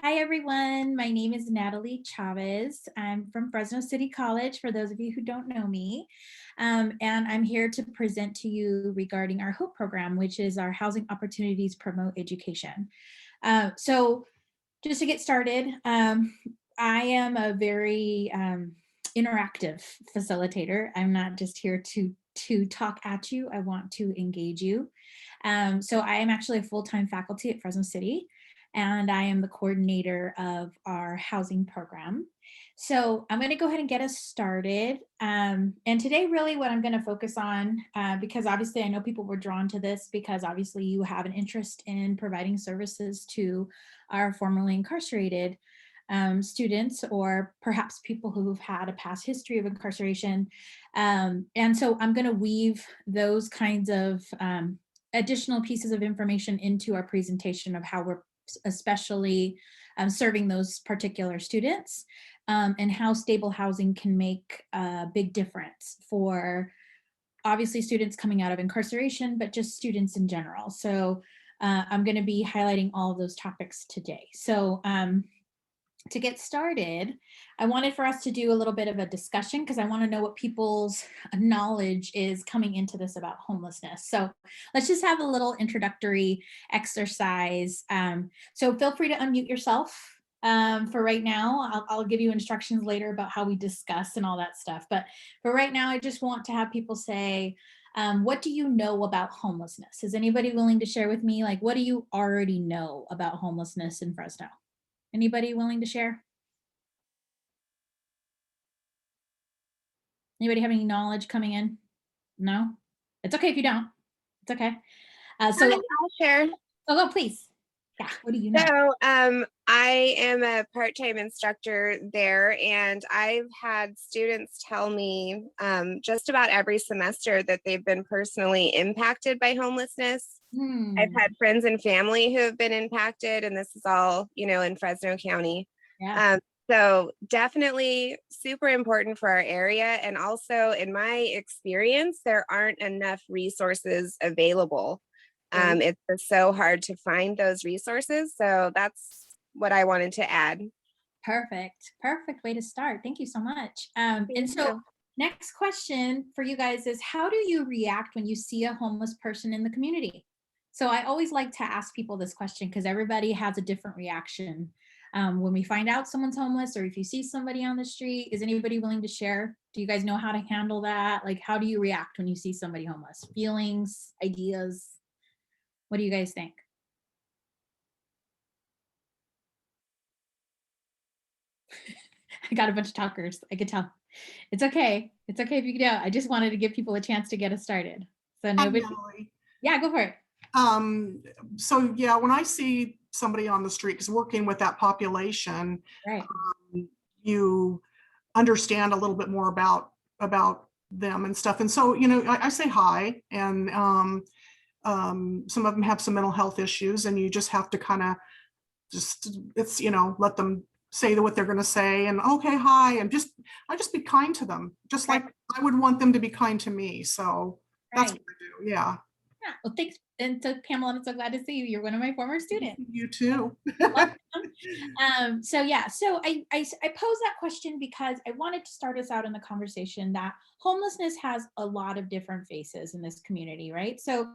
Hi, everyone. My name is Natalie Chavez. I'm from Fresno City College, for those of you who don't know me. And I'm here to present to you regarding our HOPE program, which is our Housing Opportunities Promote Education. So just to get started, I am a very interactive facilitator. I'm not just here to talk at you. I want to engage you. So I am actually a full-time faculty at Fresno City, and I am the coordinator of our housing program. So I'm going to go ahead and get us started. And today, really, what I'm going to focus on, because obviously I know people were drawn to this because obviously you have an interest in providing services to our formerly incarcerated students, or perhaps people who've had a past history of incarceration. And so I'm going to weave those kinds of additional pieces of information into our presentation of how we're especially serving those particular students, and how stable housing can make a big difference for obviously students coming out of incarceration, but just students in general. So I'm going to be highlighting all of those topics today. So to get started, I wanted for us to do a little bit of a discussion because I want to know what people's knowledge is coming into this about homelessness. So let's just have a little introductory exercise. So feel free to unmute yourself for right now. I'll give you instructions later about how we discuss and all that stuff. But for right now, I just want to have people say, what do you know about homelessness? Is anybody willing to share with me? Like, what do you already know about homelessness in Fresno? Anybody willing to share? Anybody have any knowledge coming in? No? It's okay if you don't. It's okay. So, I'll share. oh, please. Yeah, what do you know? So, I am a part-time instructor there, and I've had students tell me just about every semester that they've been personally impacted by homelessness. I've had friends and family who have been impacted, and this is all, in Fresno County. Yeah. So definitely super important for our area. And also, in my experience, there aren't enough resources available. It's just so hard to find those resources. So that's what I wanted to add. Perfect. Perfect way to start. Thank you so much. And so next question for you guys is, how do you react when you see a homeless person in the community? So I always like to ask people this question because everybody has a different reaction. When we find out someone's homeless, or if you see somebody on the street, is anybody willing to share? Do you guys know how to handle that? Like, how do you react when you see somebody homeless? Feelings, ideas? What do you guys think? I got a bunch of talkers. I could tell. It's okay. It's okay if you don't. I just wanted to give people a chance to get us started. So nobody. Yeah, go for it. So yeah, when I see somebody on the street, because working with that population, Right. You understand a little bit more about them and stuff. And so, I say hi, and some of them have some mental health issues, and you just have to kind of let them say what they're going to say, and okay, hi, and I just be kind to them, just like I would want them to be kind to me. So that's what I do. Yeah. Yeah. Well, thanks. And so, Pamela, I'm so glad to see you. You're one of my former students. You too. So yeah, so I pose that question because I wanted to start us out in the conversation that homelessness has a lot of different faces in this community, right? So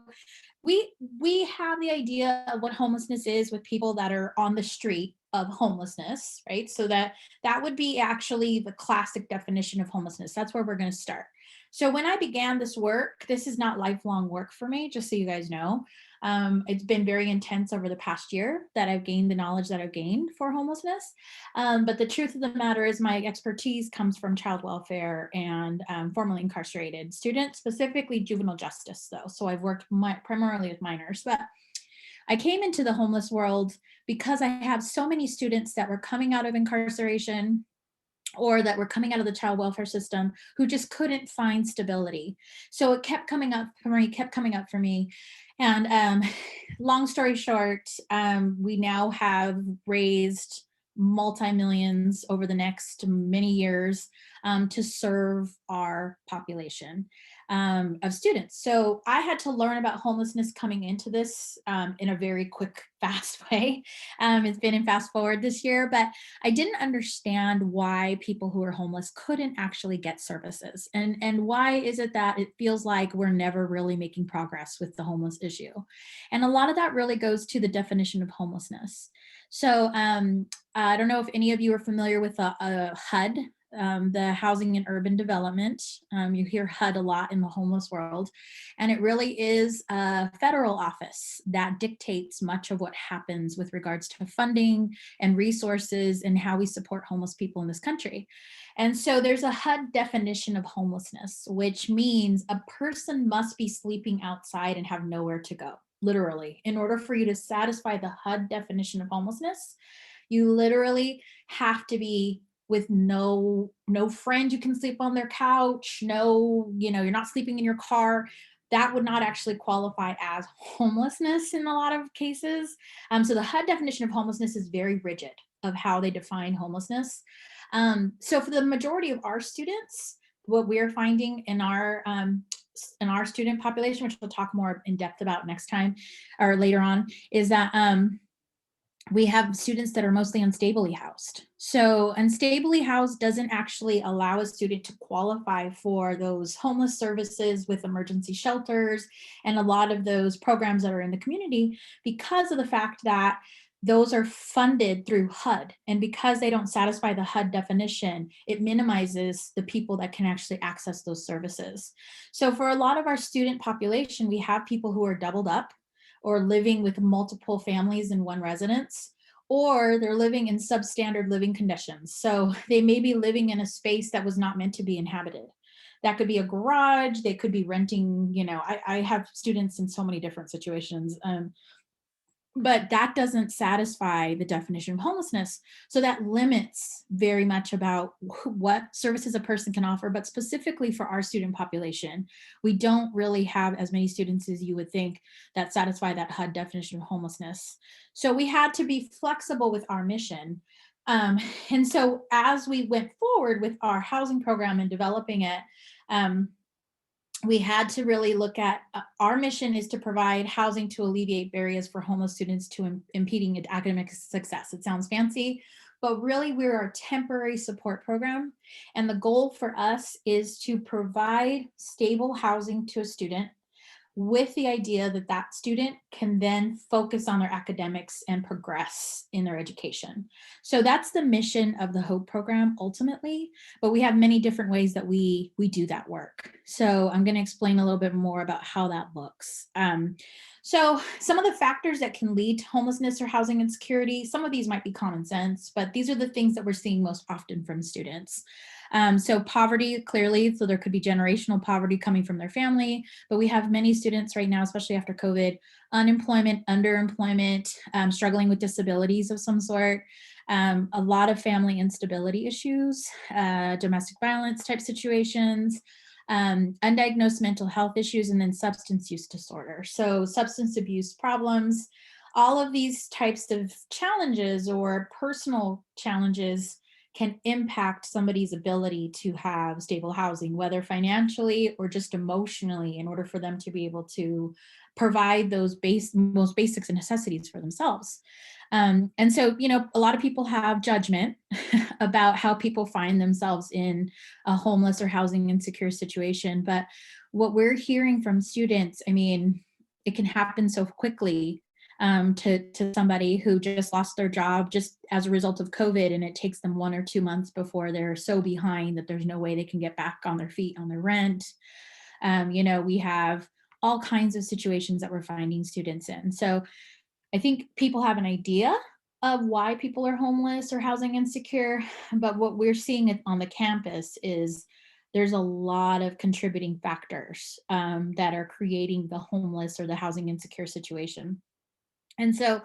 we have the idea of what homelessness is with people that are on the street of homelessness, right? So that would be actually the classic definition of homelessness. That's where we're going to start. So when I began this work, this is not lifelong work for me, just so you guys know. It's been very intense over the past year that I've gained the knowledge that I've gained for homelessness. But the truth of the matter is my expertise comes from child welfare and formerly incarcerated students, specifically juvenile justice though. So I've worked primarily with minors, but I came into the homeless world because I have so many students that were coming out of incarceration or that were coming out of the child welfare system who just couldn't find stability. So it kept coming up for me. And long story short, we now have raised multi-millions over the next many years to serve our population of students. So I had to learn about homelessness coming into this in a very quick, fast way. It's been in fast forward this year, but I didn't understand why people who are homeless couldn't actually get services. And why is it that it feels like we're never really making progress with the homeless issue? And a lot of that really goes to the definition of homelessness. So I don't know if any of you are familiar with a HUD, the Housing and Urban Development. You hear HUD a lot in the homeless world, and it really is a federal office that dictates much of what happens with regards to funding and resources and how we support homeless people in this country. And so there's a HUD definition of homelessness, which means a person must be sleeping outside and have nowhere to go, literally. In order for you to satisfy the HUD definition of homelessness, you literally have to be with no friend you can sleep on their couch, you're not sleeping in your car. That would not actually qualify as homelessness in a lot of cases. So the HUD definition of homelessness is very rigid of how they define homelessness. So for the majority of our students, what we're finding in our student population, which we'll talk more in depth about next time or later on, is that we have students that are mostly unstably housed. So unstably housed doesn't actually allow a student to qualify for those homeless services with emergency shelters and a lot of those programs that are in the community, because of the fact that those are funded through HUD. And because they don't satisfy the HUD definition, it minimizes the people that can actually access those services. So for a lot of our student population, we have people who are doubled up or living with multiple families in one residence, or they're living in substandard living conditions. So they may be living in a space that was not meant to be inhabited. That could be a garage, they could be renting, I have students in so many different situations. But that doesn't satisfy the definition of homelessness. So that limits very much about what services a person can offer, but specifically for our student population, we don't really have as many students as you would think that satisfy that HUD definition of homelessness. So we had to be flexible with our mission. And so as we went forward with our housing program and developing it, we had to really look at our mission is to provide housing to alleviate barriers for homeless students to impeding academic success. It sounds fancy, but really we're a temporary support program. And the goal for us is to provide stable housing to a student with the idea that that student can then focus on their academics and progress in their education. So that's the mission of the HOPE program ultimately, but we have many different ways that we do that work. So I'm going to explain a little bit more about how that looks. So some of the factors that can lead to homelessness or housing insecurity, some of these might be common sense, but these are the things that we're seeing most often from students. So poverty, clearly, so there could be generational poverty coming from their family, but we have many students right now, especially after COVID, unemployment, underemployment, struggling with disabilities of some sort, a lot of family instability issues, domestic violence type situations, undiagnosed mental health issues, and then substance use disorder. So substance abuse problems, all of these types of challenges or personal challenges can impact somebody's ability to have stable housing, whether financially or just emotionally, in order for them to be able to provide those most basics and necessities for themselves. And so, a lot of people have judgment about how people find themselves in a homeless or housing insecure situation. But what we're hearing from students, it can happen so quickly to somebody who just lost their job just as a result of COVID, and it takes them 1 or 2 months before they're so behind that there's no way they can get back on their feet on their rent. We have all kinds of situations that we're finding students in. So I think people have an idea of why people are homeless or housing insecure, but what we're seeing on the campus is there's a lot of contributing factors that are creating the homeless or the housing insecure situation. And so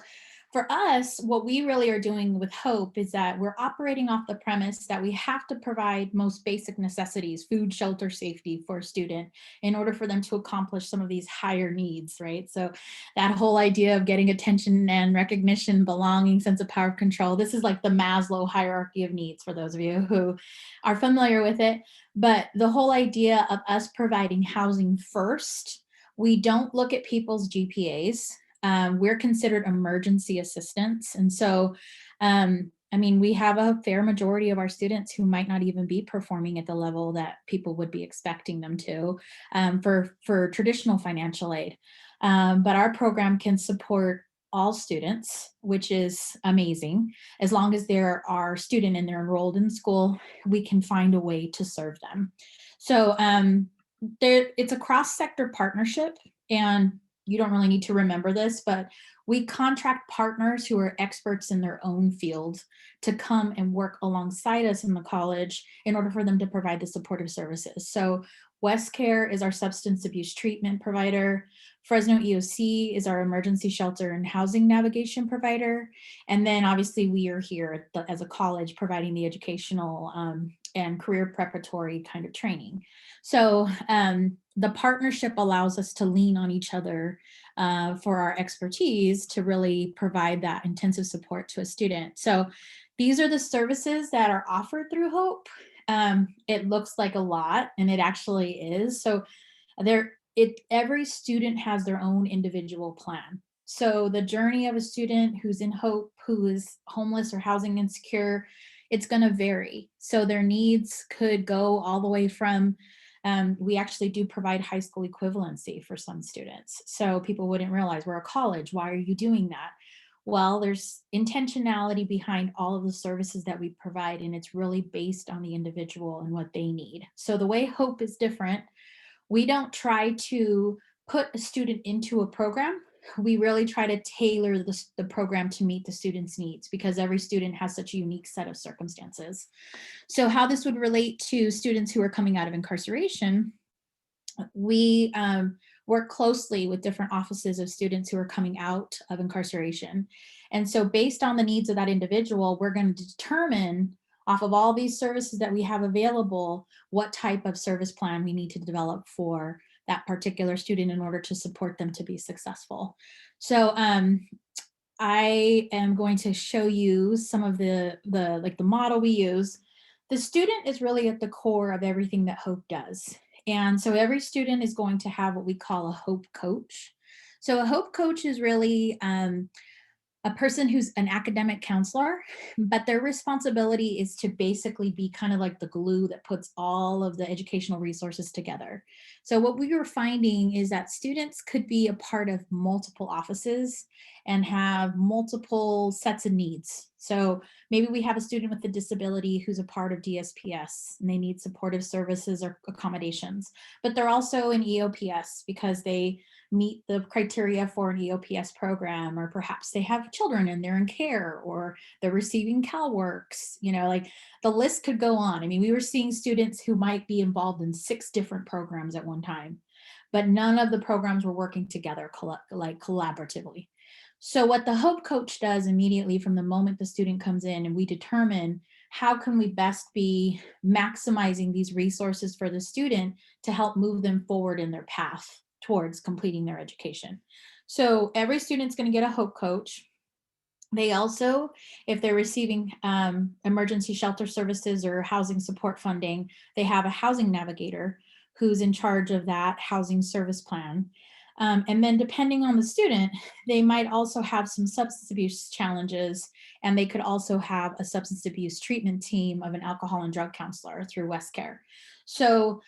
For us, what we really are doing with Hope is that we're operating off the premise that we have to provide most basic necessities, food, shelter, safety for a student in order for them to accomplish some of these higher needs, right? So that whole idea of getting attention and recognition, belonging, sense of power, control, this is like the Maslow hierarchy of needs for those of you who are familiar with it. But the whole idea of us providing housing first, we don't look at people's GPAs. We're considered emergency assistants. And so, I mean, we have a fair majority of our students who might not even be performing at the level that people would be expecting them to for traditional financial aid. But our program can support all students, which is amazing. As long as they're our student and they're enrolled in school, we can find a way to serve them. So it's a cross-sector partnership, and you don't really need to remember this, but we contract partners who are experts in their own field to come and work alongside us in the college in order for them to provide the supportive services. So West Care is our substance abuse treatment provider. Fresno EOC is our emergency shelter and housing navigation provider. And then obviously we are here as a college providing the educational and career preparatory kind of training. So the partnership allows us to lean on each other for our expertise to really provide that intensive support to a student. So these are the services that are offered through Hope. It looks like a lot, and it actually is. So every student has their own individual plan. So the journey of a student who's in Hope, who is homeless or housing insecure, it's going to vary. So their needs could go all the way from we actually do provide high school equivalency for some students. So people wouldn't realize we're a college. Why are you doing that? Well, there's intentionality behind all of the services that we provide, and it's really based on the individual and what they need. So the way Hope is different, we don't try to put a student into a program. We really try to tailor the program to meet the student's needs, because every student has such a unique set of circumstances. So how this would relate to students who are coming out of incarceration, we work closely with different offices of students who are coming out of incarceration. And so based on the needs of that individual, we're going to determine off of all these services that we have available, what type of service plan we need to develop for that particular student in order to support them to be successful. So I am going to show you some of the model we use. The student is really at the core of everything that Hope does. And so every student is going to have what we call a Hope coach. So a Hope coach is really a person who's an academic counselor, but their responsibility is to basically be kind of like the glue that puts all of the educational resources together. So what we were finding is that students could be a part of multiple offices and have multiple sets of needs. So maybe we have a student with a disability who's a part of DSPS and they need supportive services or accommodations, but they're also in EOPS because they meet the criteria for an EOPS program, or perhaps they have children and they're in care, or they're receiving CalWORKs, like the list could go on. I mean, we were seeing students who might be involved in 6 different programs at one time, but none of the programs were working together collaboratively. So what the Hope coach does immediately from the moment the student comes in, and we determine how can we best be maximizing these resources for the student to help move them forward in their path towards completing their education. So every student's going to get a Hope coach. They also, if they're receiving emergency shelter services or housing support funding, they have a housing navigator who's in charge of that housing service plan. And then depending on the student, they might also have some substance abuse challenges, and they could also have a substance abuse treatment team of an alcohol and drug counselor through West Care. So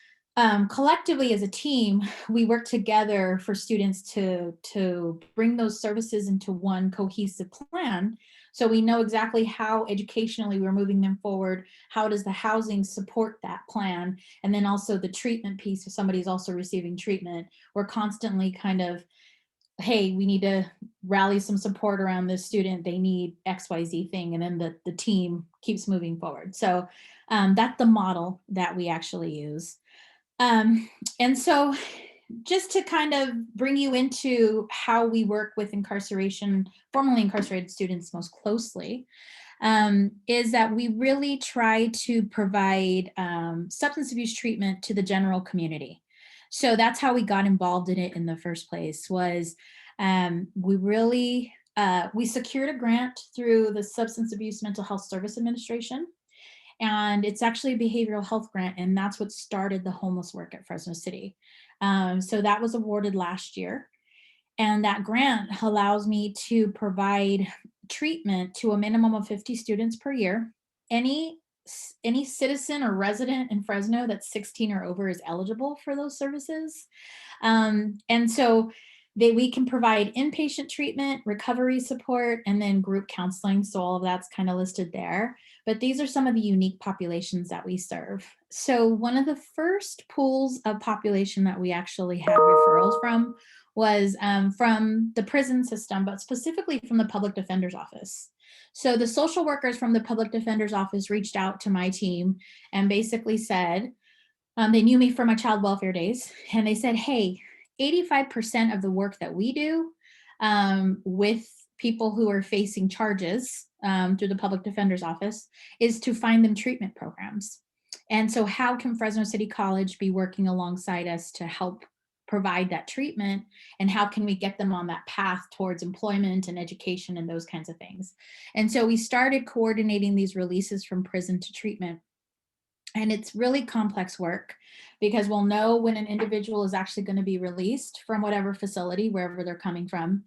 collectively as a team, we work together for students to bring those services into one cohesive plan. So we know exactly how educationally we're moving them forward. How does the housing support that plan? And then also the treatment piece, if somebody's also receiving treatment, we're constantly kind of, hey, we need to rally some support around this student. They need XYZ thing. And then the team keeps moving forward. So that's the model that we actually use. And so just to kind of bring you into how we work with formerly incarcerated students most closely, is that we really try to provide substance abuse treatment to the general community. So that's how we got involved in it in the first place. We secured a grant through the Substance Abuse Mental Health Service Administration, and it's actually a behavioral health grant, and that's what started the homeless work at Fresno City. So that was awarded last year, and that grant allows me to provide treatment to a minimum of 50 students per year. Any citizen or resident in Fresno that's 16 or over is eligible for those services. And so we can provide inpatient treatment, recovery support, and then group counseling. So all of that's kind of listed there. But these are some of the unique populations that we serve. So one of the first pools of population that we actually had referrals from was from the prison system, but specifically from the public defender's office. So the social workers from the public defender's office reached out to my team and basically said, they knew me from my child welfare days, and they said, hey, 85% of the work that we do with people who are facing charges through the public defender's office is to find them treatment programs. And so how can Fresno City College be working alongside us to help provide that treatment, and how can we get them on that path towards employment and education and those kinds of things? And so we started coordinating these releases from prison to treatment. And it's really complex work, because we'll know when an individual is actually going to be released from whatever facility, wherever they're coming from.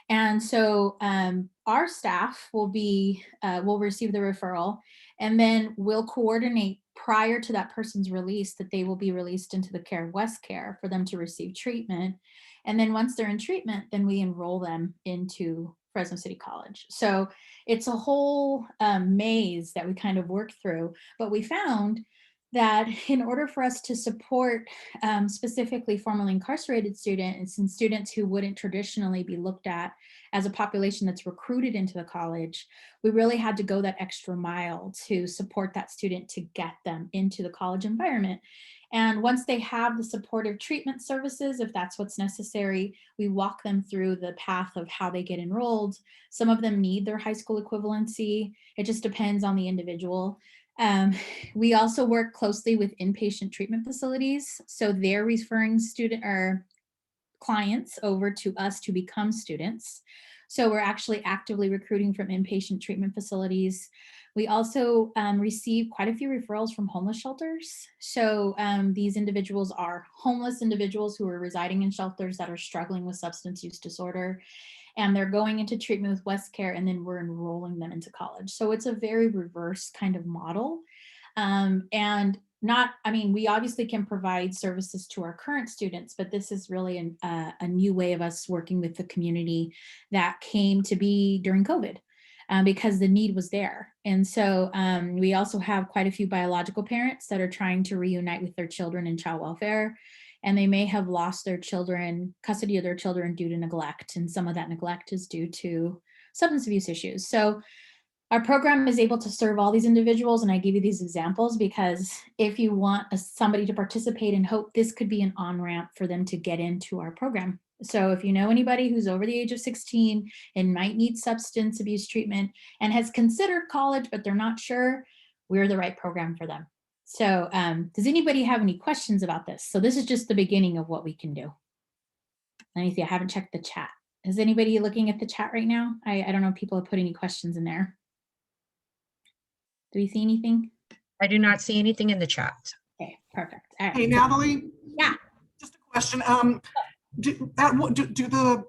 And so our staff will receive the referral, and then we'll coordinate prior to that person's release that they will be released into the care of West Care for them to receive treatment. And then once they're in treatment, then we enroll them into Fresno City College. So it's a whole maze that we kind of work through, but we found that in order for us to support specifically formerly incarcerated students and students who wouldn't traditionally be looked at as a population that's recruited into the college, we really had to go that extra mile to support that student to get them into the college environment. And once they have the supportive treatment services, if that's what's necessary, we walk them through the path of how they get enrolled. Some of them need their high school equivalency. It just depends on the individual. We also work closely with inpatient treatment facilities. So they're referring clients over to us to become students. So we're actually actively recruiting from inpatient treatment facilities. We also receive quite a few referrals from homeless shelters. So these individuals are homeless individuals who are residing in shelters that are struggling with substance use disorder, and they're going into treatment with West Care, and then we're enrolling them into college. So it's a very reverse kind of model. We obviously can provide services to our current students, but this is really a new way of us working with the community that came to be during COVID. Because the need was there. And so we also have quite a few biological parents that are trying to reunite with their children in child welfare, and they may have lost their custody of their children due to neglect. And some of that neglect is due to substance abuse issues. So our program is able to serve all these individuals. And I give you these examples because if you want somebody to participate in HOPE, this could be an on-ramp for them to get into our program. So if you know anybody who's over the age of 16 and might need substance abuse treatment and has considered college, but they're not sure, we're the right program for them. So does anybody have any questions about this? So this is just the beginning of what we can do. Let me see, I haven't checked the chat. Is anybody looking at the chat right now? I don't know if people have put any questions in there. Do we see anything? I do not see anything in the chat. Okay, perfect. All right. Hey, Natalie? Yeah. Just a question. Do the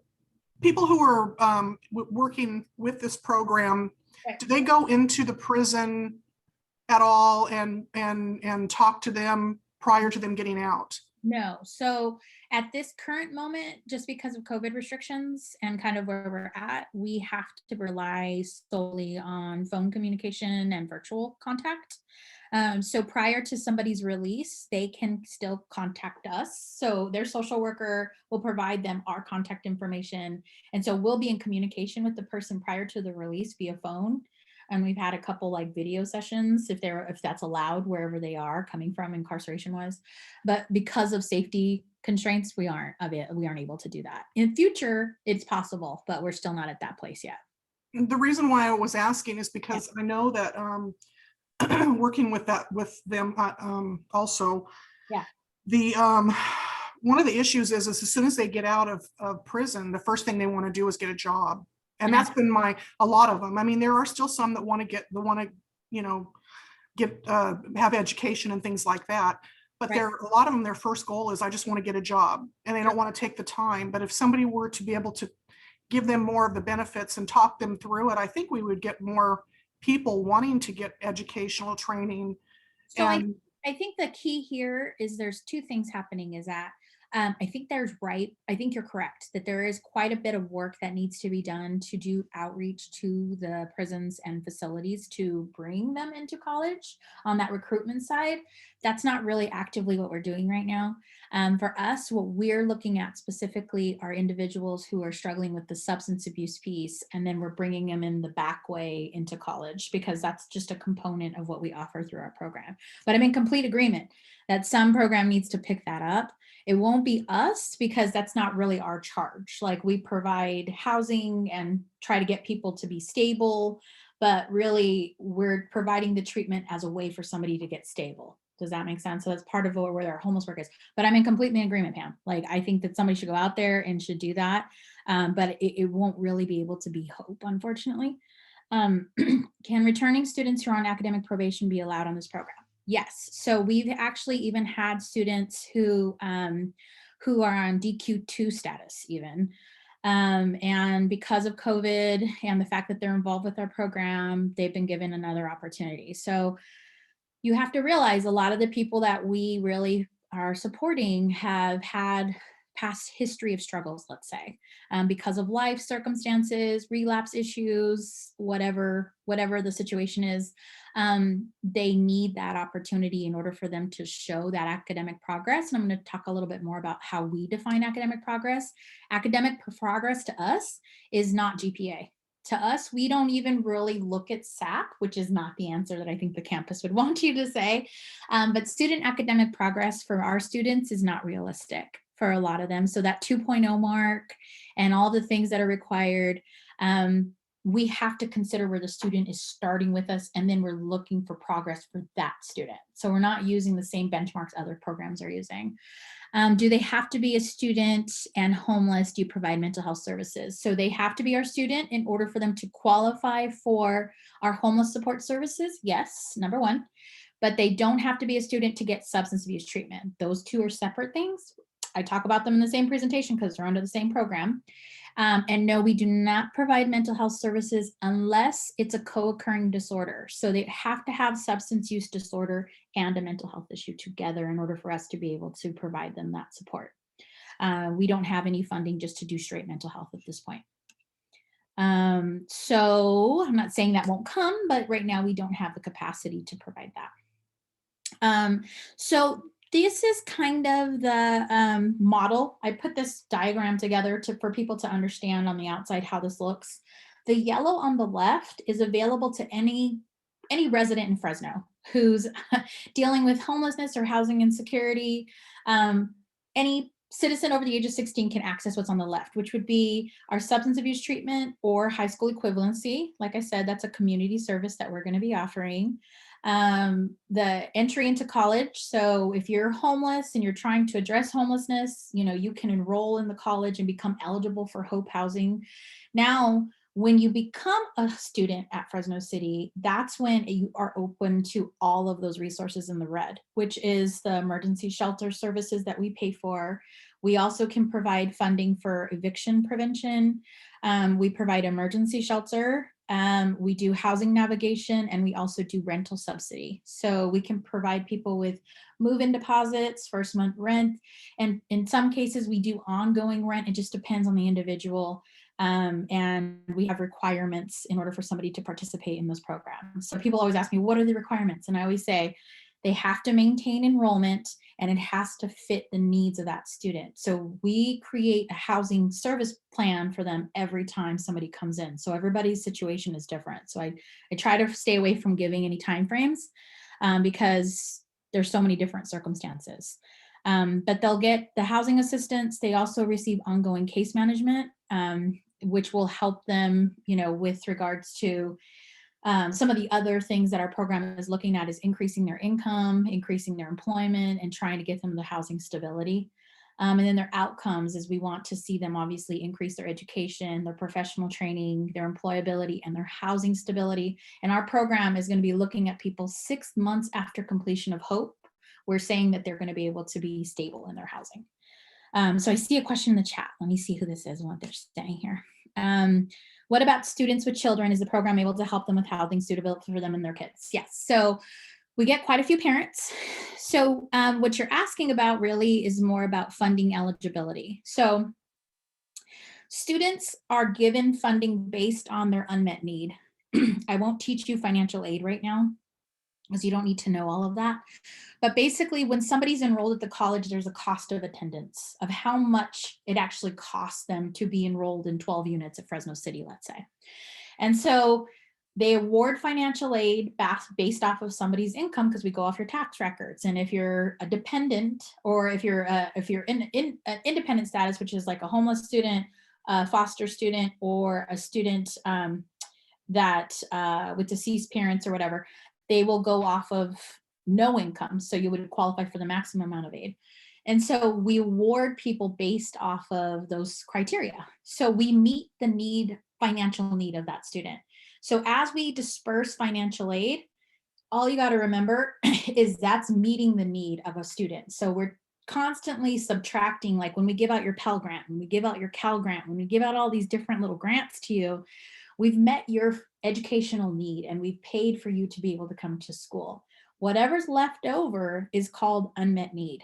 people who are working with this program, do they go into the prison at all and talk to them prior to them getting out? No. So at this current moment, just because of COVID restrictions and kind of where we're at, we have to rely solely on phone communication and virtual contact. So prior to somebody's release, they can still contact us. So their social worker will provide them our contact information. And so we'll be in communication with the person prior to the release via phone. And we've had a couple like video sessions if that's allowed wherever they are coming from incarceration wise. But because of safety constraints, we aren't able to do that. In the future, it's possible, but we're still not at that place yet. The reason why I was asking is because I know that working with them also, Yeah. the one of the issues is as soon as they get out of prison, the first thing they want to do is get a job. And that's been a lot of them. I mean, there are still some that want to you know, have education and things like that. But Right. a lot of them, their first goal is I just want to get a job, and they don't want to take the time. But if somebody were to be able to give them more of the benefits and talk them through it, I think we would get more people wanting to get educational training. So And I think the key here is there's two things happening is that I think I think you're correct that there is quite a bit of work that needs to be done to do outreach to the prisons and facilities to bring them into college on that recruitment side. That's not really actively what we're doing right now. For us, what we're looking at specifically are individuals who are struggling with the substance abuse piece, and then we're bringing them in the back way into college because that's just a component of what we offer through our program. But I'm in complete agreement that some program needs to pick that up. It won't be us because that's not really our charge. Like we provide housing and try to get people to be stable, but really we're providing the treatment as a way for somebody to get stable. Does that make sense? So that's part of where our homeless work is. But I'm in completely agreement, Pam. Like I think that somebody should go out there and should do that. But it won't really be able to be hope, unfortunately. Can returning students who are on academic probation be allowed on this program? Yes. So we've actually even had students who are on DQ2 status even. And because of COVID and the fact that they're involved with our program, they've been given another opportunity. So you have to realize a lot of the people that we really are supporting have had past history of struggles, let's say, because of life circumstances, relapse issues, whatever the situation is. They need that opportunity in order for them to show that academic progress. And I'm going to talk a little bit more about how we define academic progress. Academic progress to us is not GPA. To us, we don't even really look at SAP, which is not the answer that I think the campus would want you to say. But student academic progress for our students is not realistic for a lot of them. So that 2.0 mark and all the things that are required, we have to consider where the student is starting with us, and then we're looking for progress for that student. So we're not using the same benchmarks other programs are using. Do they have to be a student and homeless? Do you provide mental health services? So they have to be our student in order for them to qualify for our homeless support services. Yes, number one. But they don't have to be a student to get substance abuse treatment. Those two are separate things. I talk about them in the same presentation because they're under the same program. And no, we do not provide mental health services unless it's a co-occurring disorder. So they have to have substance use disorder and a mental health issue together in order for us to be able to provide them that support. We don't have any funding just to do straight mental health at this point. So I'm not saying that won't come, but right now we don't have the capacity to provide that. So this is kind of the model. I put this diagram together for people to understand on the outside how this looks. The yellow on the left is available to any resident in Fresno who's dealing with homelessness or housing insecurity. Any citizen over the age of 16 can access what's on the left, which would be our substance abuse treatment or high school equivalency. Like I said, that's a community service that we're going to be offering. The entry into college. So if you're homeless and you're trying to address homelessness, you can enroll in the college and become eligible for Hope Housing. Now, when you become a student at Fresno City, that's when you are open to all of those resources in the red, which is the emergency shelter services that we pay for. We also can provide funding for eviction prevention. We provide emergency shelter. We do housing navigation, and we also do rental subsidy. So we can provide people with move-in deposits, first month rent, and in some cases we do ongoing rent. It just depends on the individual. And we have requirements in order for somebody to participate in those programs. So people always ask me, what are the requirements? And I always say, they have to maintain enrollment and it has to fit the needs of that student. So we create a housing service plan for them every time somebody comes in. So everybody's situation is different. So I try to stay away from giving any timeframes because there's so many different circumstances. But they'll get the housing assistance. They also receive ongoing case management, which will help them, with regards to some of the other things that our program is looking at is increasing their income, increasing their employment, and trying to get them the housing stability. And then their outcomes is we want to see them obviously increase their education, their professional training, their employability, and their housing stability. And our program is going to be looking at people 6 months after completion of HOPE. We're saying that they're going to be able to be stable in their housing. So I see a question in the chat. Let me see who this is and what they're saying here. What about students with children? Is the program able to help them with housing suitability for them and their kids? Yes. So we get quite a few parents. So what you're asking about really is more about funding eligibility. So students are given funding based on their unmet need. I won't teach you financial aid right now, because you don't need to know all of that. But basically, when somebody's enrolled at the college, there's a cost of attendance of how much it actually costs them to be enrolled in 12 units at Fresno City, let's say. And so they award financial aid based off of somebody's income, because we go off your tax records. And if you're a dependent, or if you're in independent status, which is like a homeless student, a foster student, or a student that with deceased parents or whatever, they will go off of no income. So you would qualify for the maximum amount of aid. And so we award people based off of those criteria. So we meet the financial need of that student. So as we disperse financial aid, all you got to remember is that's meeting the need of a student. So we're constantly subtracting, like when we give out your Pell Grant, when we give out your Cal Grant, when we give out all these different little grants to you, we've met your educational need and we've paid for you to be able to come to school. Whatever's left over is called unmet need.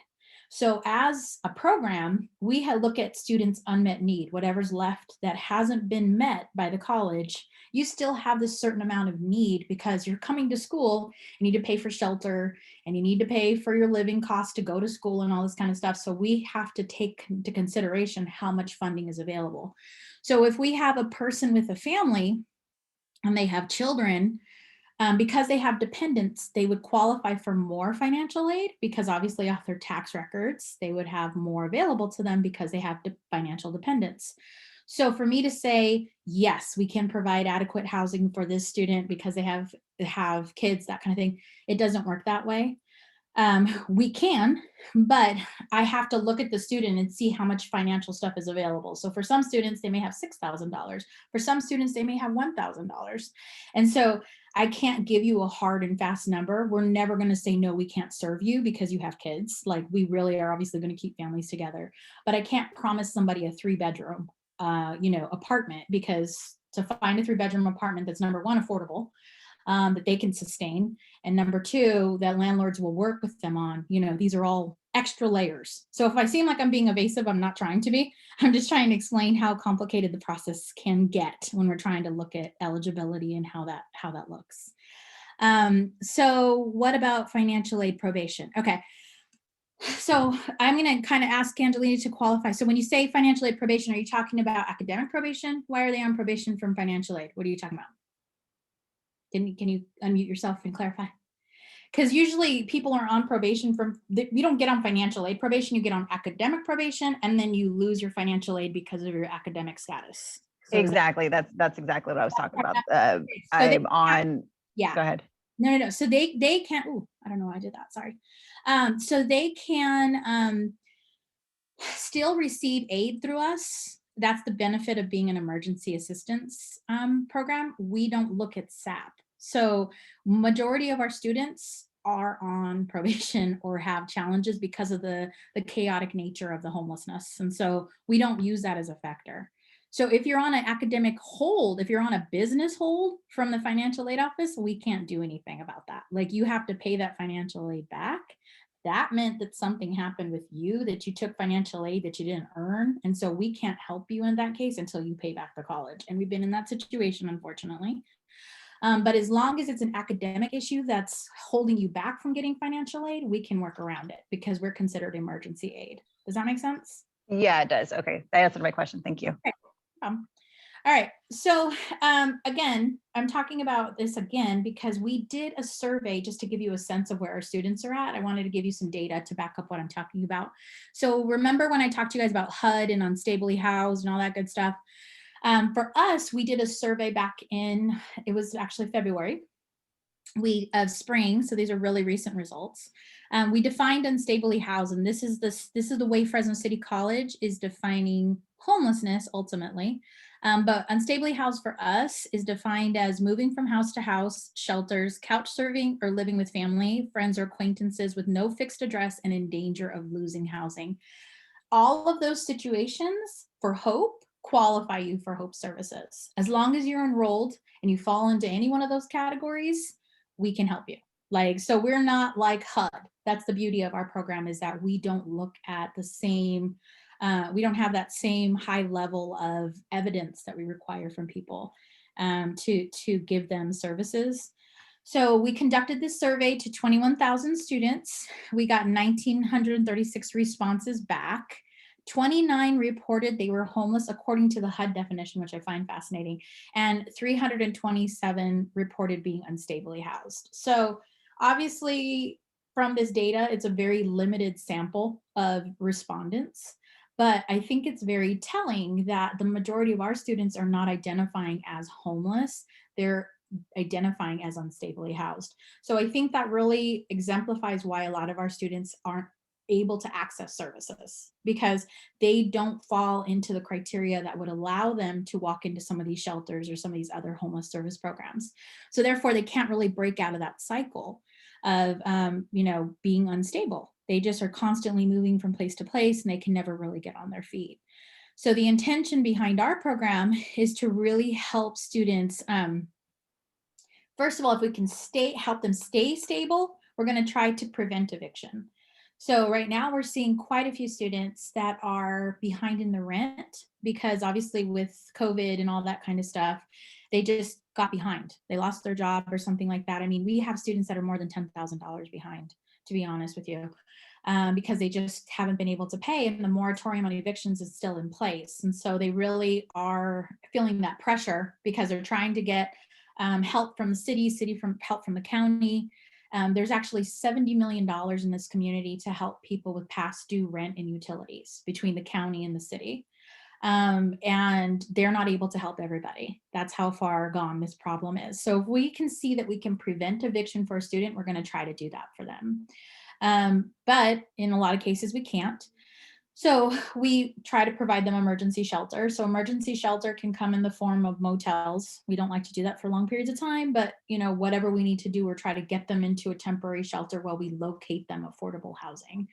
So as a program, we look at students' unmet need, whatever's left that hasn't been met by the college. You still have this certain amount of need because you're coming to school, you need to pay for shelter, and you need to pay for your living costs to go to school and all this kind of stuff. So we have to take into consideration how much funding is available. So if we have a person with a family and they have children, because they have dependents, they would qualify for more financial aid, because obviously off their tax records, they would have more available to them because they have financial dependents. So for me to say, yes, we can provide adequate housing for this student because they have kids, that kind of thing, it doesn't work that way. We can, but I have to look at the student and see how much financial stuff is available. So for some students, they may have $6,000. For some students, they may have $1,000. And so I can't give you a hard and fast number. We're never going to say, no, we can't serve you because you have kids. Like, we really are obviously going to keep families together, but I can't promise somebody a 3-bedroom, apartment, because to find a 3-bedroom apartment that's, number one, affordable, that they can sustain, and number two, that landlords will work with them on, these are all extra layers. So if I seem like I'm being evasive, I'm not trying to be. I'm just trying to explain how complicated the process can get when we're trying to look at eligibility and how that looks. So what about financial aid probation? Okay. So I'm going to kind of ask Angelina to qualify. So when you say financial aid probation, are you talking about academic probation? Why are they on probation from financial aid? What are you talking about? Can you unmute yourself and clarify? Because usually people are on probation you don't get on financial aid probation, you get on academic probation, and then you lose your financial aid because of your academic status. So exactly. That's exactly what I was talking about. So I'm on. Yeah. Go ahead. No. So they can't. Oh, I don't know why I did that. Sorry. So they can still receive aid through us. That's the benefit of being an emergency assistance program. We don't look at SAP. So majority of our students are on probation or have challenges because of the chaotic nature of the homelessness. And so we don't use that as a factor. So if you're on an academic hold, if you're on a business hold from the financial aid office, we can't do anything about that. Like, you have to pay that financial aid back. That meant that something happened with you, that you took financial aid that you didn't earn. And so we can't help you in that case until you pay back the college. And we've been in that situation, unfortunately. But as long as it's an academic issue that's holding you back from getting financial aid, we can work around it because we're considered emergency aid. Does that make sense? Yeah, it does. Okay. That answered my question. Thank you. Okay. All right. So again, I'm talking about this again because we did a survey just to give you a sense of where our students are at. I wanted to give you some data to back up what I'm talking about. So remember when I talked to you guys about HUD and unstably housed and all that good stuff? For us, we did a survey back in, it was actually February of spring. So these are really recent results. We defined unstably housed, and this is the way Fresno City College is defining homelessness ultimately. But unstably housed for us is defined as moving from house to house, shelters, couch surfing, or living with family, friends, or acquaintances with no fixed address and in danger of losing housing. All of those situations for HOPE qualify you for HOPE services. As long as you're enrolled and you fall into any one of those categories, we can help you. Like, so we're not like HUD. That's the beauty of our program, is that we don't look at the same, we don't have that same high level of evidence that we require from people to give them services. So we conducted this survey to 21,000 students. We got 1,936 responses back. 29 reported they were homeless according to the HUD definition, which I find fascinating, and 327 reported being unstably housed. So obviously from this data, it's a very limited sample of respondents, but I think it's very telling that the majority of our students are not identifying as homeless. They're identifying as unstably housed. So I think that really exemplifies why a lot of our students aren't able to access services, because they don't fall into the criteria that would allow them to walk into some of these shelters or some of these other homeless service programs. So therefore they can't really break out of that cycle of being unstable. They just are constantly moving from place to place and they can never really get on their feet. So the intention behind our program is to really help students. First of all, if we can help them stay stable, we're going to try to prevent eviction. So right now we're seeing quite a few students that are behind in the rent because obviously with COVID and all that kind of stuff, they just got behind. They lost their job or something like that. I mean, we have students that are more than $10,000 behind, to be honest with you, because they just haven't been able to pay, and the moratorium on evictions is still in place. And so they really are feeling that pressure because they're trying to get help from the city, help from the county. There's actually $70 million in this community to help people with past due rent and utilities between the county and the city. And they're not able to help everybody. That's how far gone this problem is. So if we can see that we can prevent eviction for a student, we're going to try to do that for them. But in a lot of cases, we can't. So we try to provide them emergency shelter. So emergency shelter can come in the form of motels. We don't like to do that for long periods of time, but whatever we need to do, we're trying to get them into a temporary shelter while we locate them affordable housing.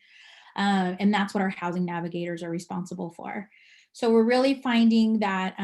And that's what our housing navigators are responsible for. So we're really finding that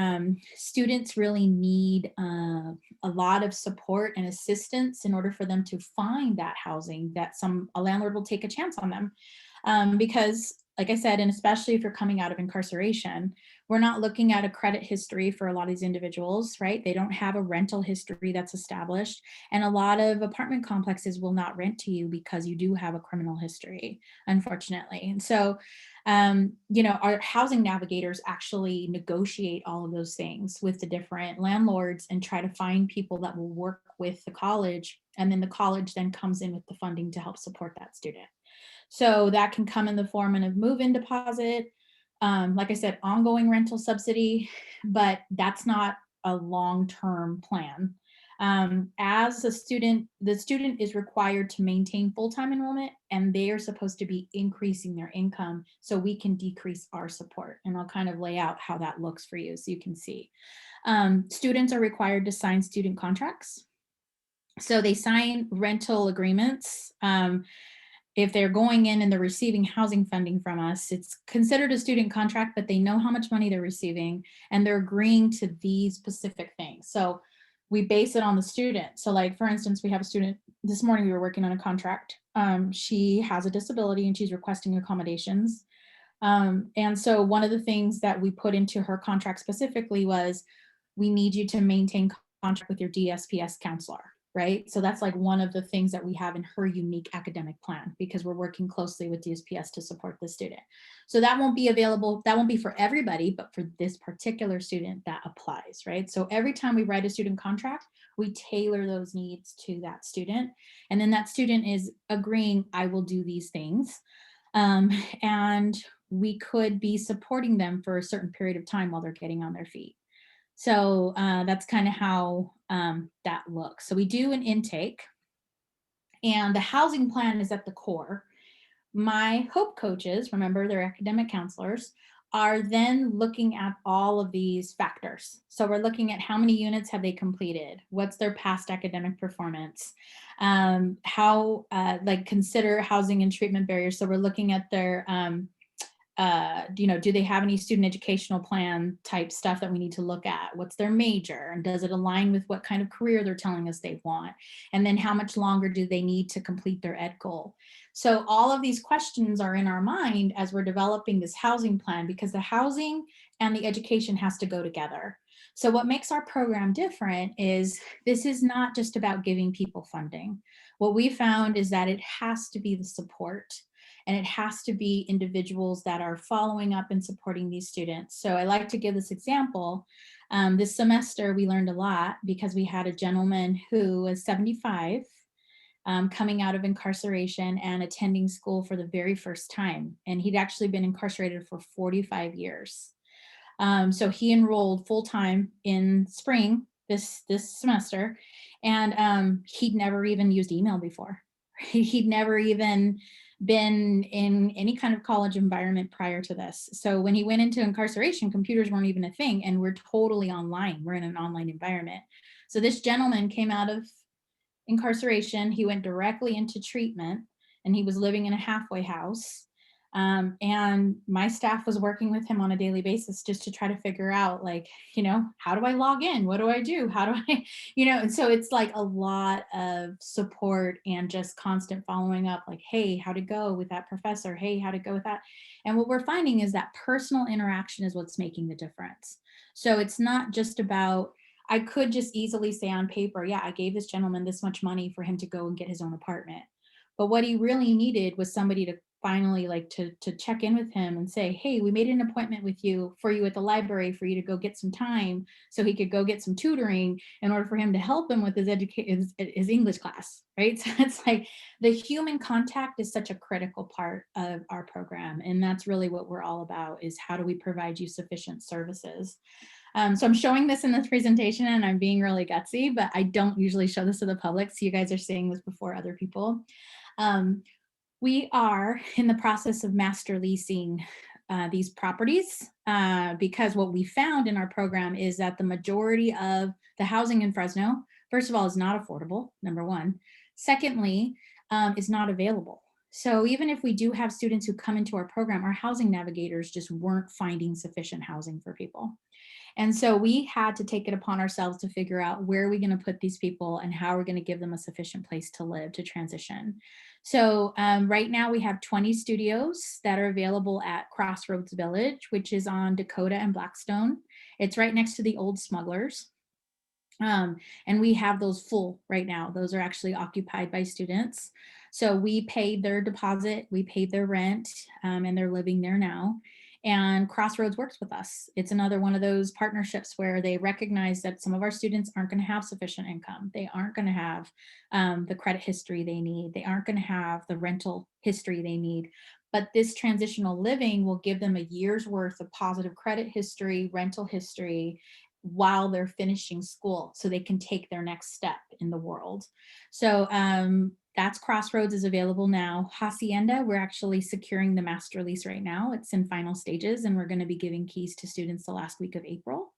students really need a lot of support and assistance in order for them to find that housing that a landlord will take a chance on them. Because like I said, and especially if you're coming out of incarceration, we're not looking at a credit history for a lot of these individuals, right? They don't have a rental history that's established. And a lot of apartment complexes will not rent to you because you do have a criminal history, unfortunately. And so, our housing navigators actually negotiate all of those things with the different landlords and try to find people that will work with the college. And then the college then comes in with the funding to help support that student. So that can come in the form of a move-in deposit, like I said, ongoing rental subsidy, but that's not a long-term plan. As a student, the student is required to maintain full-time enrollment, and they are supposed to be increasing their income so we can decrease our support. And I'll kind of lay out how that looks for you so you can see. Students are required to sign student contracts. So they sign rental agreements. If they're going in and they're receiving housing funding from us, it's considered a student contract, but they know how much money they're receiving and they're agreeing to these specific things. So we base it on the student. So like, for instance, we have a student this morning, we were working on a contract. She has a disability and she's requesting accommodations. And so one of the things that we put into her contract specifically was, we need you to maintain contact with your DSPS counselor, right? So that's like one of the things that we have in her unique academic plan, because we're working closely with DSPS to support the student. So that won't be available, that won't be for everybody, but for this particular student that applies, right? So every time we write a student contract, we tailor those needs to that student. And then that student is agreeing, I will do these things. And we could be supporting them for a certain period of time while they're getting on their feet. So that's kind of how that looks. So we do an intake, and the housing plan is at the core. My HOPE coaches, remember they're academic counselors, are then looking at all of these factors. So we're looking at how many units have they completed, what's their past academic performance, how like consider housing and treatment barriers. So we're looking at their do they have any student educational plan type stuff that we need to look at? What's their major? And does it align with what kind of career they're telling us they want? And then how much longer do they need to complete their ed goal? So all of these questions are in our mind as we're developing this housing plan, because the housing and the education has to go together. So what makes our program different is this is not just about giving people funding. What we found is that it has to be the support, and it has to be individuals that are following up and supporting these students. So I like to give this example. This semester, we learned a lot because we had a gentleman who was 75, coming out of incarceration and attending school for the very first time. And he'd actually been incarcerated for 45 years. So he enrolled full-time in spring this semester, and he'd never even used email before. He'd never even been in any kind of college environment prior to this. So when he went into incarceration, computers weren't even a thing, and we're totally online. We're in an online environment. So this gentleman came out of incarceration, he went directly into treatment, and he was living in a halfway house. And my staff was working with him on a daily basis just to try to figure out, like, how do I log in? What do I do? How do I, and so it's like a lot of support and just constant following up, like, hey, how'd it go with that professor? Hey, how'd it go with that? And what we're finding is that personal interaction is what's making the difference. So it's not just about, I could just easily say on paper, yeah, I gave this gentleman this much money for him to go and get his own apartment. But what he really needed was somebody to finally to check in with him and say, hey, we made an appointment with you at the library for you to go get some time so he could go get some tutoring in order for him to help him with his English class, right? So it's like the human contact is such a critical part of our program. And that's really what we're all about, is how do we provide you sufficient services? So I'm showing this in this presentation and I'm being really gutsy, but I don't usually show this to the public. So you guys are seeing this before other people. We are in the process of master leasing these properties because what we found in our program is that the majority of the housing in Fresno, first of all, is not affordable, number one. Secondly, is not available. So even if we do have students who come into our program, our housing navigators just weren't finding sufficient housing for people. And so we had to take it upon ourselves to figure out where are we going to put these people and how we're going to give them a sufficient place to live, to transition. So right now we have 20 studios that are available at Crossroads Village, which is on Dakota and Blackstone. It's right next to the old Smugglers. And we have those full right now. Those are actually occupied by students. So we paid their deposit, we paid their rent, and they're living there now. And Crossroads works with us. It's another one of those partnerships where they recognize that some of our students aren't going to have sufficient income. They aren't going to have the credit history they need. They aren't going to have the rental history they need. But this transitional living will give them a year's worth of positive credit history, rental history, while they're finishing school, so they can take their next step in the world. So that's Crossroads is available now. Hacienda, we're actually securing the master lease right now. It's in final stages, and we're going to be giving keys to students the last week of April.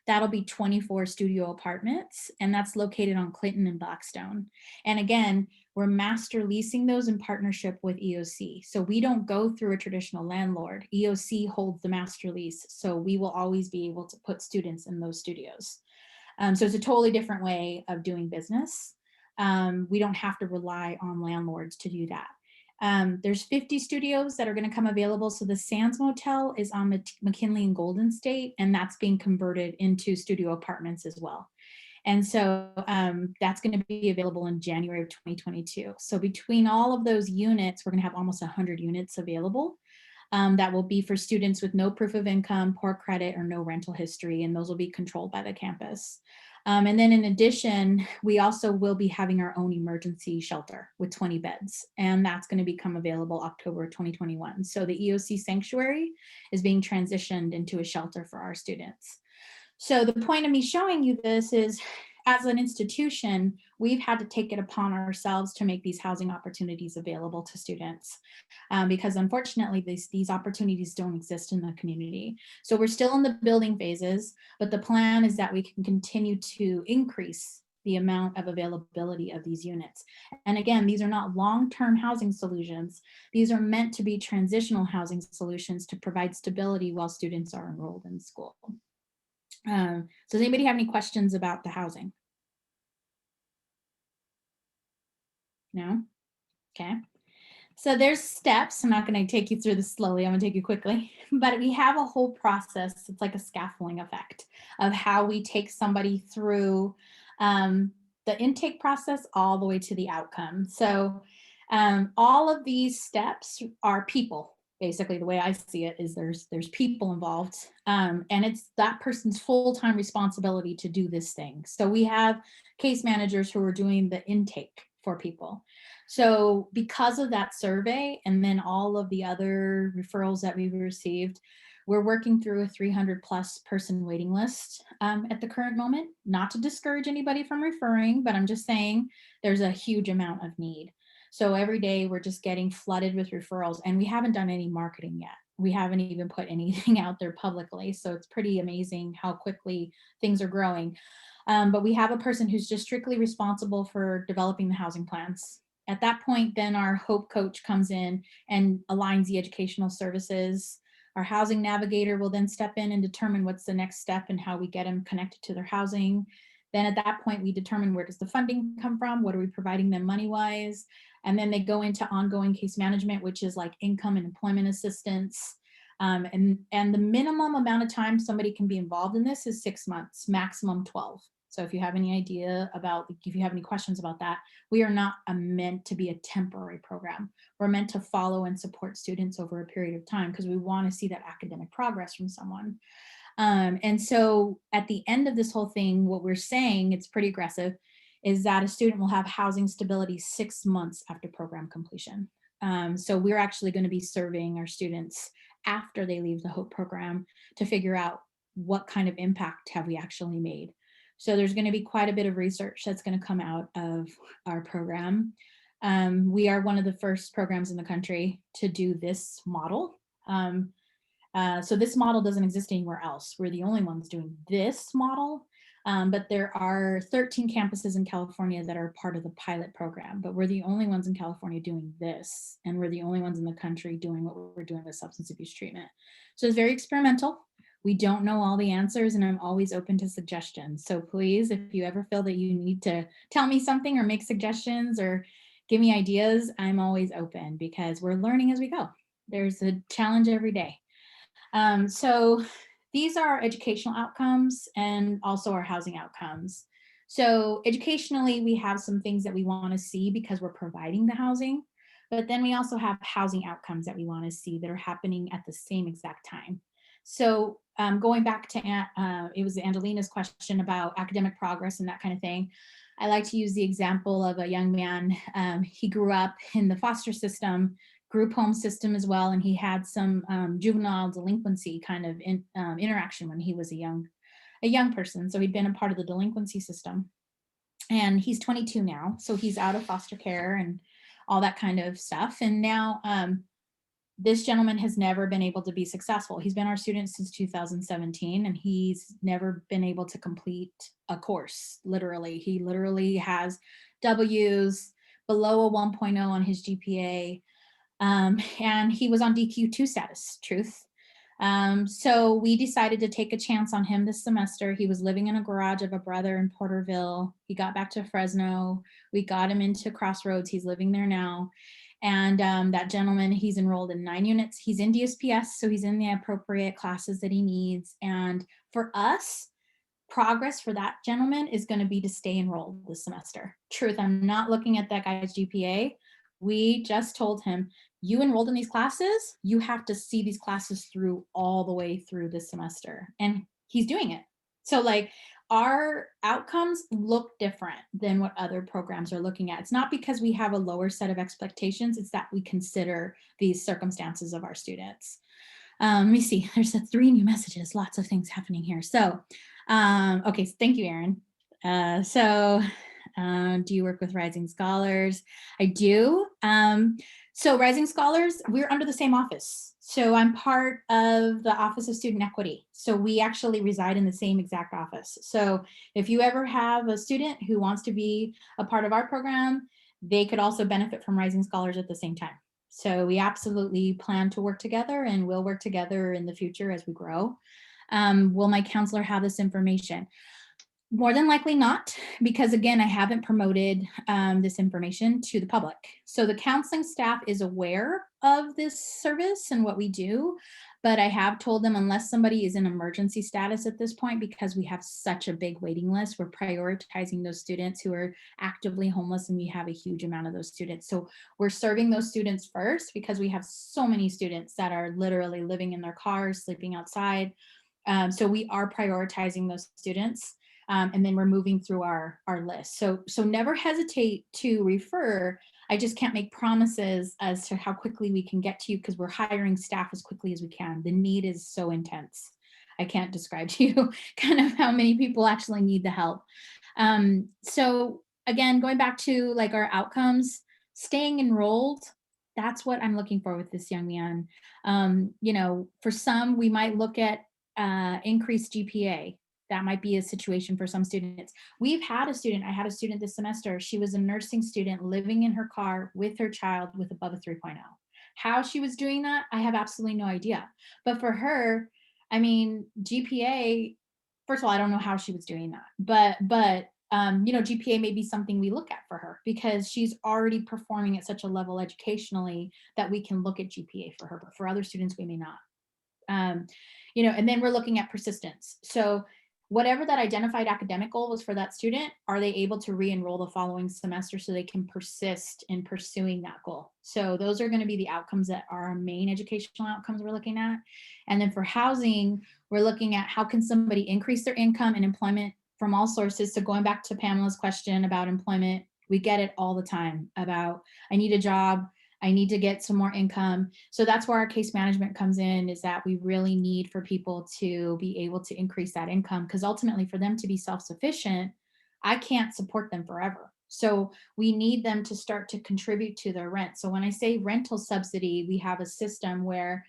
That'll be 24 studio apartments, and that's located on Clinton and Blackstone. And again, we're master leasing those in partnership with EOC. So we don't go through a traditional landlord. EOC holds the master lease, so we will always be able to put students in those studios. So it's a totally different way of doing business. We don't have to rely on landlords to do that. There's 50 studios that are going to come available. So the Sands Motel is on McKinley and Golden State, and that's being converted into studio apartments as well. And so that's going to be available in January of 2022. So between all of those units, we're going to have almost 100 units available. That will be for students with no proof of income, poor credit, or no rental history, and those will be controlled by the campus. And then in addition, we also will be having our own emergency shelter with 20 beds, and that's going to become available October 2021. So the EOC sanctuary is being transitioned into a shelter for our students. So the point of me showing you this is, as an institution, we've had to take it upon ourselves to make these housing opportunities available to students, because unfortunately these opportunities don't exist in the community. So we're still in the building phases, but the plan is that we can continue to increase the amount of availability of these units. And again, these are not long-term housing solutions. These are meant to be transitional housing solutions to provide stability while students are enrolled in school. So does anybody have any questions about the housing? No? Okay. So there's steps. I'm not going to take you through this slowly. I'm going to take you quickly. But we have a whole process. It's like a scaffolding effect of how we take somebody through the intake process all the way to the outcome. So all of these steps are people. Basically, the way I see it is there's people involved, and it's that person's full-time responsibility to do this thing. So we have case managers who are doing the intake for people. So because of that survey and then all of the other referrals that we've received, we're working through a 300 plus person waiting list at the current moment. Not to discourage anybody from referring, but I'm just saying there's a huge amount of need. So every day we're just getting flooded with referrals, and we haven't done any marketing yet. We haven't even put anything out there publicly. So it's pretty amazing how quickly things are growing. But we have a person who's just strictly responsible for developing the housing plans. At that point, then our Hope coach comes in and aligns the educational services. Our housing navigator will then step in and determine what's the next step and how we get them connected to their housing. Then at that point, we determine where does the funding come from? What are we providing them money-wise? And then they go into ongoing case management, which is like income and employment assistance. And the minimum amount of time somebody can be involved in this is 6 months, maximum 12. So if you have any idea about, if you have any questions about that, we are not meant to be a temporary program. We're meant to follow and support students over a period of time because we want to see that academic progress from someone. And so at the end of this whole thing, what we're saying, it's pretty aggressive, is that a student will have housing stability 6 months after program completion. So we're actually going to be surveying our students after they leave the Hope program to figure out what kind of impact have we actually made. So there's going to be quite a bit of research that's going to come out of our program. We are one of the first programs in the country to do this model. So this model doesn't exist anywhere else. We're the only ones doing this model, but there are 13 campuses in California that are part of the pilot program, but we're the only ones in California doing this, and we're the only ones in the country doing what we're doing with substance abuse treatment. So it's very experimental. We don't know all the answers, and I'm always open to suggestions. So please, if you ever feel that you need to tell me something or make suggestions or give me ideas, I'm always open because we're learning as we go. There's a challenge every day. So these are our educational outcomes and also our housing outcomes. So educationally, we have some things that we want to see because we're providing the housing, but then we also have housing outcomes that we want to see that are happening at the same exact time. So going back to, it was Angelina's question about academic progress and that kind of thing. I like to use the example of a young man. He grew up in the foster system, group home system as well, and he had some juvenile delinquency kind of interaction when he was a young person. So he'd been a part of the delinquency system, and he's 22 now, so he's out of foster care and all that kind of stuff. And now this gentleman has never been able to be successful. He's been our student since 2017, and he's never been able to complete a course. Literally, he literally has W's, below a 1.0 on his GPA. And he was on DQ2 status, truth. So we decided to take a chance on him this semester. He was living in a garage of a brother in Porterville. He got back to Fresno. We got him into Crossroads. He's living there now. And that gentleman, he's enrolled in 9 units. He's in DSPS, so he's in the appropriate classes that he needs. And for us, progress for that gentleman is going to be to stay enrolled this semester. Truth, I'm not looking at that guy's GPA. We just told him, you enrolled in these classes, you have to see these classes through all the way through this semester. And he's doing it. So like our outcomes look different than what other programs are looking at. It's not because we have a lower set of expectations, it's that we consider these circumstances of our students. Let me see, there's 3 new messages, lots of things happening here. So, okay, thank you, Erin. Do you work with Rising Scholars? I do. So Rising Scholars, we're under the same office. So I'm part of the Office of Student Equity. So we actually reside in the same exact office. So if you ever have a student who wants to be a part of our program, they could also benefit from Rising Scholars at the same time. So we absolutely plan to work together, and we'll work together in the future as we grow. Will my counselor have this information? More than likely not, because again, I haven't promoted this information to the public. So the counseling staff is aware of this service and what we do, but I have told them unless somebody is in emergency status at this point, because we have such a big waiting list, we're prioritizing those students who are actively homeless, and we have a huge amount of those students. So we're serving those students first because we have so many students that are literally living in their cars, sleeping outside. So we are prioritizing those students. And then we're moving through our list. So never hesitate to refer. I just can't make promises as to how quickly we can get to you because we're hiring staff as quickly as we can. The need is so intense. I can't describe to you kind of how many people actually need the help. So again, going back to like our outcomes, staying enrolled, that's what I'm looking for with this young man. You know, for some, we might look at increased GPA. That might be a situation for some students. We've had a student, I had a student this semester, she was a nursing student living in her car with her child with above a 3.0. How she was doing that, I have absolutely no idea. But for her, I mean, GPA, first of all, I don't know how she was doing that, but you know, GPA may be something we look at for her because she's already performing at such a level educationally that we can look at GPA for her, but for other students, we may not. You know, and then we're looking at persistence. So whatever that identified academic goal was for that student, are they able to re-enroll the following semester so they can persist in pursuing that goal? So those are going to be the outcomes that are our main educational outcomes we're looking at. And then for housing, we're looking at how can somebody increase their income and employment from all sources. So going back to Pamela's question about employment, we get it all the time about, I need a job, I need to get some more income. So that's where our case management comes in, is that we really need for people to be able to increase that income, because ultimately for them to be self-sufficient, I can't support them forever. So we need them to start to contribute to their rent. So when I say rental subsidy, we have a system where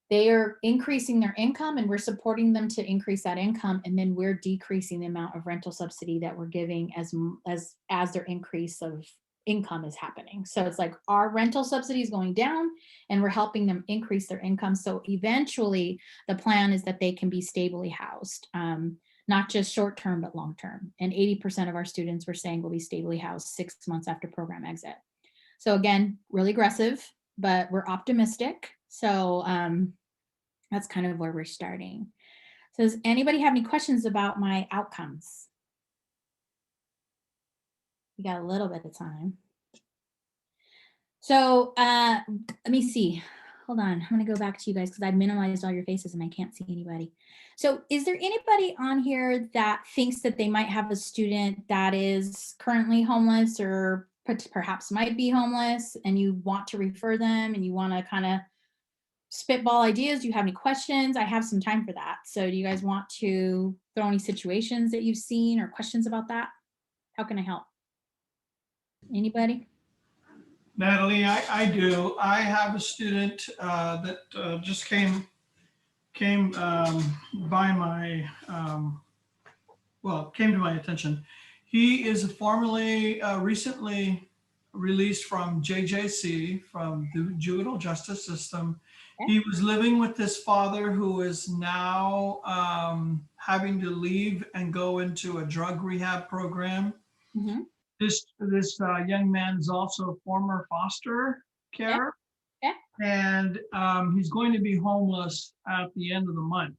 they are increasing their income and we're supporting them to increase that income, and then we're decreasing the amount of rental subsidy that we're giving as their increase of income is happening. So it's like our rental subsidy is going down and we're helping them increase their income. So eventually the plan is that they can be stably housed, not just short-term, but long-term. And 80% of our students we're saying will be stably housed 6 months after program exit. So again, really aggressive, but we're optimistic. So that's kind of where we're starting. So does anybody have any questions about my outcomes? We got a little bit of time. So let me see. Hold on. I'm going to go back to you guys because I minimized all your faces and I can't see anybody. So is there anybody on here that thinks that they might have a student that is currently homeless or perhaps might be homeless, and you want to refer them and you want to kind of spitball ideas? Do you have any questions? I have some time for that. So do you guys want to throw any situations that you've seen or questions about that? How can I help? Anybody? Natalie, I do. I have a student that just came by my, came to my attention. He is formerly, recently released from JJC, from the juvenile justice system. Okay. He was living with his father, who is now having to leave and go into a drug rehab program. Mm-hmm. This young man is also former foster care, Yeah. and he's going to be homeless at the end of the month.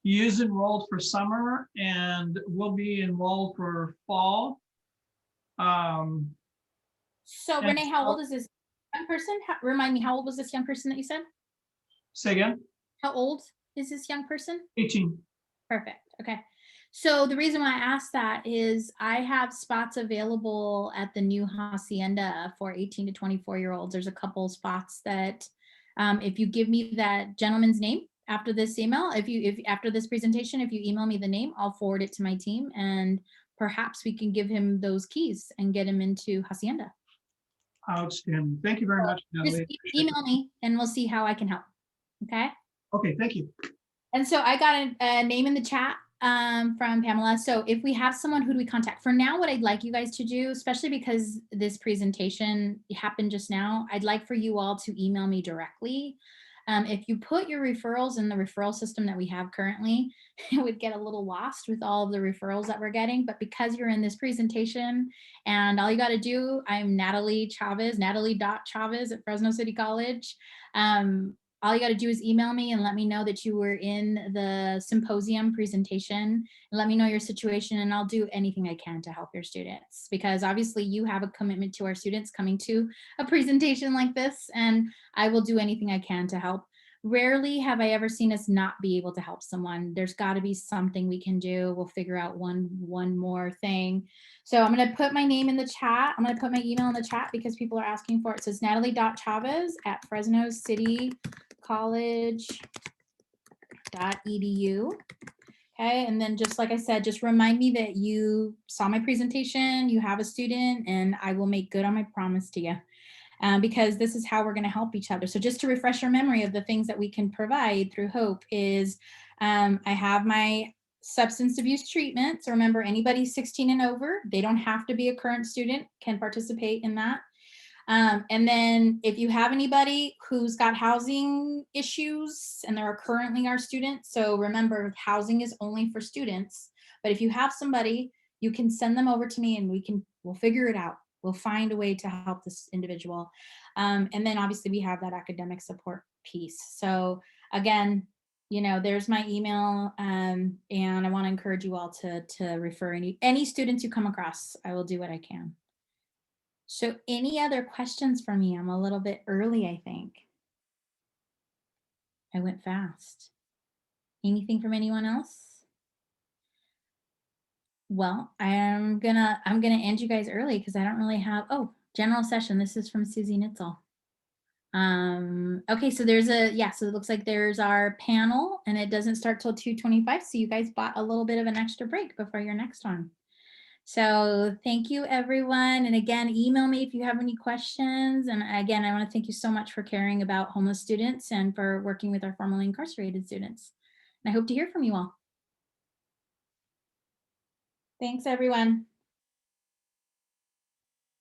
He is enrolled for summer and will be enrolled for fall. So And Renee, how so- old is this young person? Remind me, how old was this young person that you said? Say again? How old is this young person? 18. Perfect. Okay. So the reason why I asked that is I have spots available at the new hacienda for 18 to 24-year-olds. There's a couple spots that if you give me that gentleman's name after this email, if after this presentation, if you email me the name, I'll forward it to my team and perhaps we can give him those keys and get him into hacienda. Outstanding. Thank you very much, Just Natalie. email me and we'll see how I can help. Okay. Okay, thank you. And so I got a name in the chat from Pamela. So if we have someone, who do we contact? For now, what I'd like you guys to do, especially because this presentation happened just now, I'd like for you all to email me directly. If you put your referrals in the referral system that we have currently, it would get a little lost with all of the referrals that we're getting. But because you're in this presentation and all you got to do, I'm Natalie Chavez, Natalie.Chavez at Fresno City College. All you got to do is email me and let me know that you were in the symposium presentation and let me know your situation and I'll do anything I can to help your students because obviously you have a commitment to our students coming to a presentation like this and I will do anything I can to help. Rarely have I ever seen us not be able to help someone. There's got to be something we can do. We'll figure out one more thing. So I'm going to put my name in the chat. I'm going to put my email in the chat because people are asking for it. So it's Natalie.Chavez at Fresno City college.edu. Okay, and then just like I said, just remind me that you saw my presentation, you have a student, and I will make good on my promise to you. Because this is how we're going to help each other. So just to refresh your memory of the things that we can provide through HOPE is I have my substance abuse treatment. So remember, anybody 16 and over, they don't have to be a current student, can participate in that. And then if you have anybody who's got housing issues and they're currently our students, so remember housing is only for students, but if you have somebody, you can send them over to me and we'll figure it out. We'll find a way to help this individual. And then obviously we have that academic support piece. So again, you know, there's my email and I want to encourage you all to refer any students you come across. I will do what I can. So any other questions for me? I'm a little bit early, I think. I went fast. Anything from anyone else? Well, I'm gonna end you guys early because I don't really have, general session. This is from Susie Nitzel. Okay, so there's so it looks like there's our panel and it doesn't start till 2:25. So you guys bought a little bit of an extra break before your next one. So thank you, everyone. And again, email me if you have any questions. And again, I want to thank you so much for caring about homeless students and for working with our formerly incarcerated students. And I hope to hear from you all. Thanks, everyone.